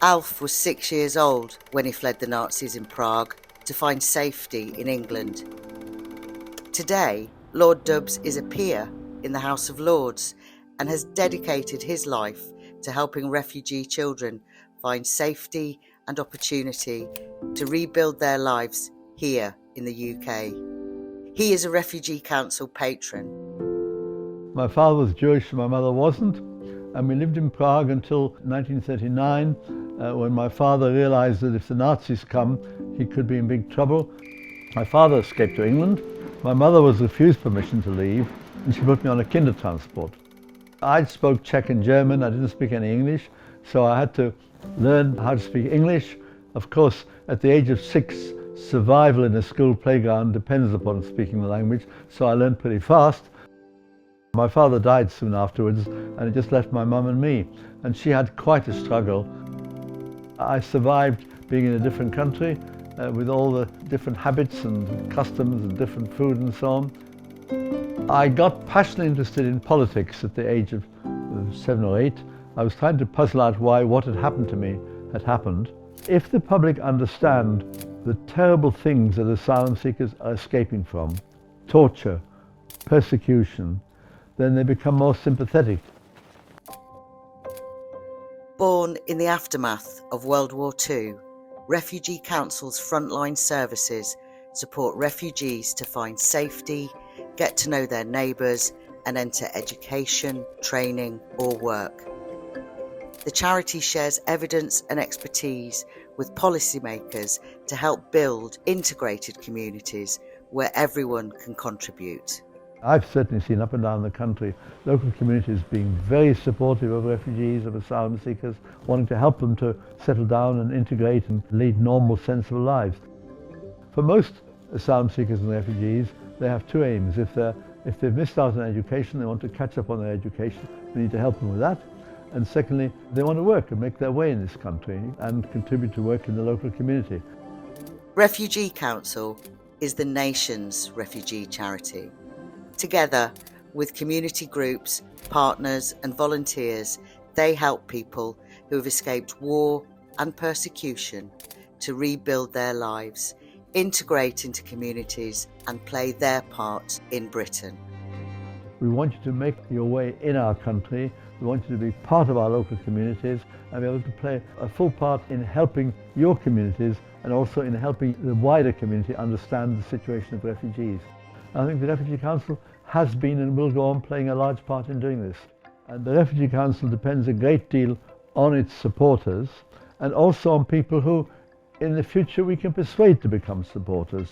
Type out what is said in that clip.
Alf was 6 years old when he fled the Nazis in Prague to find safety in England. Today, Lord Dubs is a peer in the House of Lords and has dedicated his life to helping refugee children find safety and opportunity to rebuild their lives here in the UK. He is a Refugee Council patron. My father was Jewish and my mother wasn't, and we lived in Prague until 1939 when my father realized that if the Nazis come, he could be in big trouble. My father escaped to England. My mother was refused permission to leave, and she put me on a kinder transport. I spoke Czech and German. I didn't speak any English, so I had to learn how to speak English. Of course, at the age of 6, survival in a school playground depends upon speaking the language, so I learned pretty fast. My father died soon afterwards, and it just left my mum and me, and she had quite a struggle. I survived being in a different country with all the different habits and customs and different food and so on. I got passionately interested in politics at the age of 7 or 8. I was trying to puzzle out why what had happened to me had happened. If the public understand the terrible things that asylum seekers are escaping from, torture, persecution, then they become more sympathetic. Born in the aftermath of World War II, Refugee Council's frontline services support refugees to find safety, get to know their neighbours, and enter education, training, or work. The charity shares evidence and expertise with policymakers to help build integrated communities where everyone can contribute. I've certainly seen up and down the country local communities being very supportive of refugees, of asylum seekers, wanting to help them to settle down and integrate and lead normal, sensible lives. For most asylum seekers and refugees, they have two aims. If they've missed out on education, they want to catch up on their education. We need to help them with that. And secondly, they want to work and make their way in this country and contribute to work in the local community. Refugee Council is the nation's refugee charity. Together with community groups, partners and volunteers, they help people who have escaped war and persecution to rebuild their lives, integrate into communities and play their part in Britain. We want you to make your way in our country. We want you to be part of our local communities and be able to play a full part in helping your communities and also in helping the wider community understand the situation of refugees. I think the Refugee Council has been and will go on playing a large part in doing this. And the Refugee Council depends a great deal on its supporters and also on people who in the future we can persuade to become supporters.